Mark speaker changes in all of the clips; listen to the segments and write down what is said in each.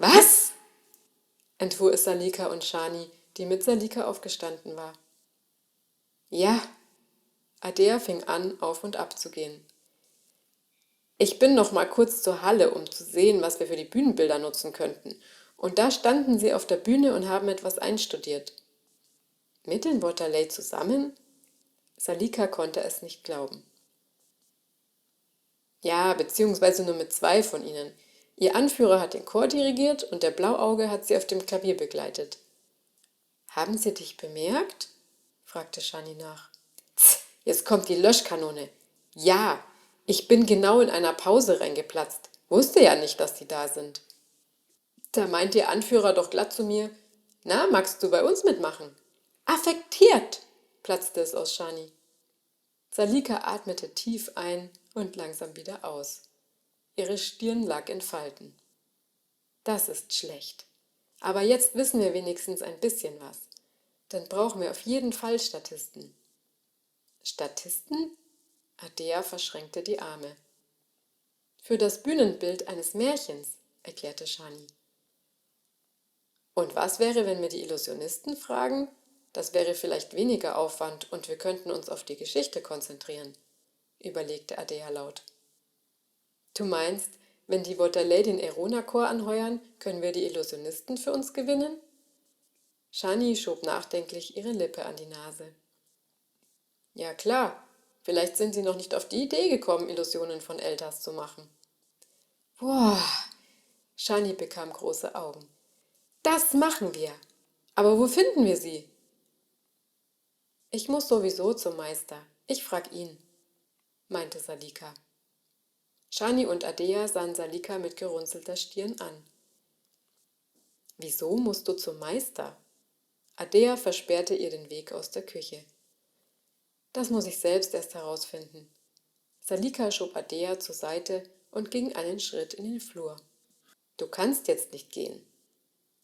Speaker 1: Was? Entfuhr es Salika und Shani, die mit Salika aufgestanden war. Ja, Adair fing an, auf und ab zu gehen. Ich bin noch mal kurz zur Halle, um zu sehen, was wir für die Bühnenbilder nutzen könnten. Und da standen sie auf der Bühne und haben etwas einstudiert. Mit den Waterley zusammen? Salika konnte es nicht glauben. Ja, beziehungsweise nur mit 2 von ihnen. Ihr Anführer hat den Chor dirigiert und der Blauauge hat sie auf dem Klavier begleitet. Haben sie dich bemerkt? Fragte Shani nach. Tz, jetzt kommt die Löschkanone. Ja, ich bin genau in einer Pause reingeplatzt. Wusste ja nicht, dass die da sind. Da meint ihr Anführer doch glatt zu mir, na, magst du bei uns mitmachen? Affektiert, platzte es aus Shani. Salika atmete tief ein und langsam wieder aus. Ihre Stirn lag in Falten. Das ist schlecht. Aber jetzt wissen wir wenigstens ein bisschen was. Dann brauchen wir auf jeden Fall Statisten. Statisten? Adair verschränkte die Arme. Für das Bühnenbild eines Märchens, erklärte Shani. Und was wäre, wenn wir die Illusionisten fragen? Das wäre vielleicht weniger Aufwand und wir könnten uns auf die Geschichte konzentrieren, überlegte Adair laut. Du meinst, wenn die Waterley den Erona-Chor anheuern, können wir die Illusionisten für uns gewinnen? Shani schob nachdenklich ihre Lippe an die Nase. Ja klar, vielleicht sind sie noch nicht auf die Idee gekommen, Illusionen von Elters zu machen. Boah, Shani bekam große Augen. Das machen wir. Aber wo finden wir sie? Ich muss sowieso zum Meister. Ich frag ihn, meinte Salika. Shani und Adair sahen Salika mit gerunzelter Stirn an. Wieso musst du zum Meister? Adair versperrte ihr den Weg aus der Küche. Das muss ich selbst erst herausfinden. Salika schob Adair zur Seite und ging einen Schritt in den Flur. Du kannst jetzt nicht gehen.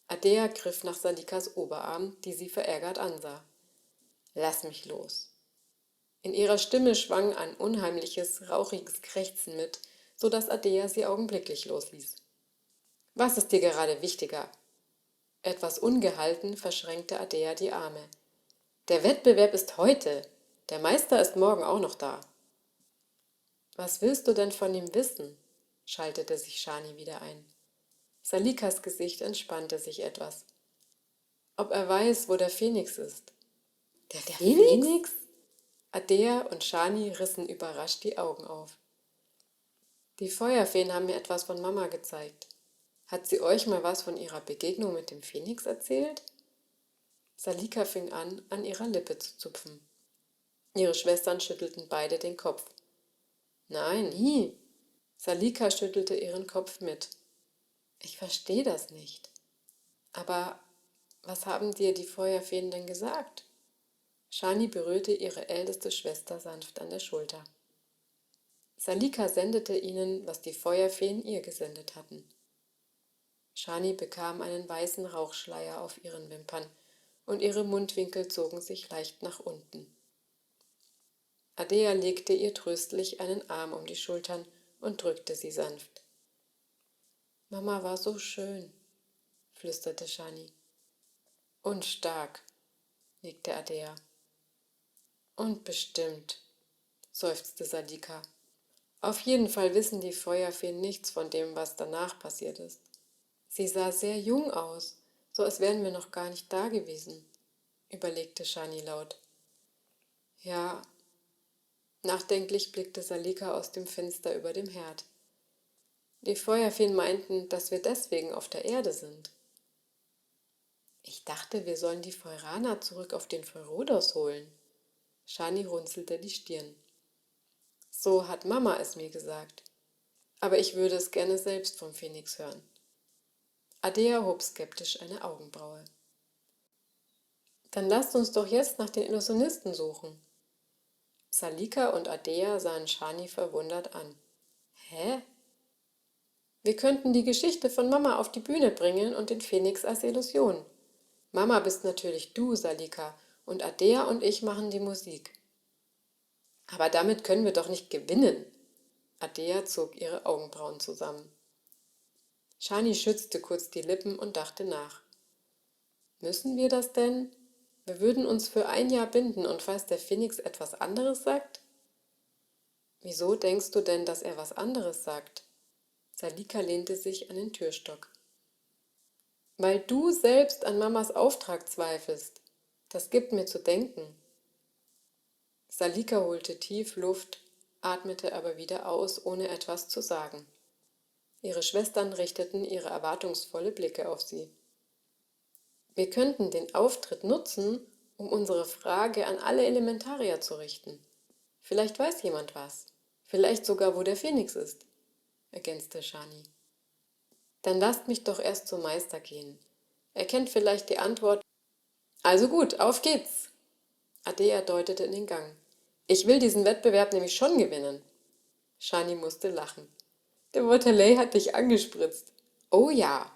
Speaker 1: Adair griff nach Salikas Oberarm, die sie verärgert ansah. Lass mich los. In ihrer Stimme schwang ein unheimliches, rauchiges Krächzen mit, so dass Adair sie augenblicklich losließ. Was ist dir gerade wichtiger? Etwas ungehalten verschränkte Adair die Arme. Der Wettbewerb ist heute. Der Meister ist morgen auch noch da. Was willst du denn von ihm wissen? Schaltete sich Shani wieder ein. Salikas Gesicht entspannte sich etwas. Ob er weiß, wo der Phönix ist. Der Phönix? Adair und Shani rissen überrascht die Augen auf. Die Feuerfeen haben mir etwas von Mama gezeigt. Hat sie euch mal was von ihrer Begegnung mit dem Phönix erzählt? Salika fing an ihrer Lippe zu zupfen. Ihre Schwestern schüttelten beide den Kopf. Nein, nie. Salika schüttelte ihren Kopf mit. Ich verstehe das nicht. Aber was haben dir die Feuerfeen denn gesagt? Shani berührte ihre älteste Schwester sanft an der Schulter. Salika sendete ihnen, was die Feuerfeen ihr gesendet hatten. Shani bekam einen weißen Rauchschleier auf ihren Wimpern und ihre Mundwinkel zogen sich leicht nach unten. Adair legte ihr tröstlich einen Arm um die Schultern und drückte sie sanft. Mama war so schön, flüsterte Shani. Und stark, nickte Adair. Und bestimmt, seufzte Salika. Auf jeden Fall wissen die Feuerfeen nichts von dem, was danach passiert ist. Sie sah sehr jung aus, so als wären wir noch gar nicht da gewesen, überlegte Shani laut. Ja, nachdenklich blickte Salika aus dem Fenster über dem Herd. Die Feuerfeen meinten, dass wir deswegen auf der Erde sind. Ich dachte, wir sollen die Feurana zurück auf den Feurodos holen. Shani runzelte die Stirn. So hat Mama es mir gesagt. Aber ich würde es gerne selbst vom Phönix hören. Adair hob skeptisch eine Augenbraue. Dann lasst uns doch jetzt nach den Illusionisten suchen. Salika und Adair sahen Shani verwundert an. Hä? Wir könnten die Geschichte von Mama auf die Bühne bringen und den Phönix als Illusion. Mama bist natürlich du, Salika, und Adair und ich machen die Musik. Aber damit können wir doch nicht gewinnen. Adair zog ihre Augenbrauen zusammen. Shani schützte kurz die Lippen und dachte nach. Müssen wir das denn? Wir würden uns für ein Jahr binden und falls der Phönix etwas anderes sagt? Wieso denkst du denn, dass er was anderes sagt? Salika lehnte sich an den Türstock. Weil du selbst an Mamas Auftrag zweifelst. Das gibt mir zu denken. Salika holte tief Luft, atmete aber wieder aus, ohne etwas zu sagen. Ihre Schwestern richteten ihre erwartungsvolle Blicke auf sie. Wir könnten den Auftritt nutzen, um unsere Frage an alle Elementarier zu richten. Vielleicht weiß jemand was. Vielleicht sogar, wo der Phönix ist, ergänzte Shani. Dann lasst mich doch erst zum Meister gehen. Er kennt vielleicht die Antwort. Also gut, auf geht's! Ardea deutete in den Gang. Ich will diesen Wettbewerb nämlich schon gewinnen. Shani musste lachen. Der Waterlei hat dich angespritzt. Oh ja,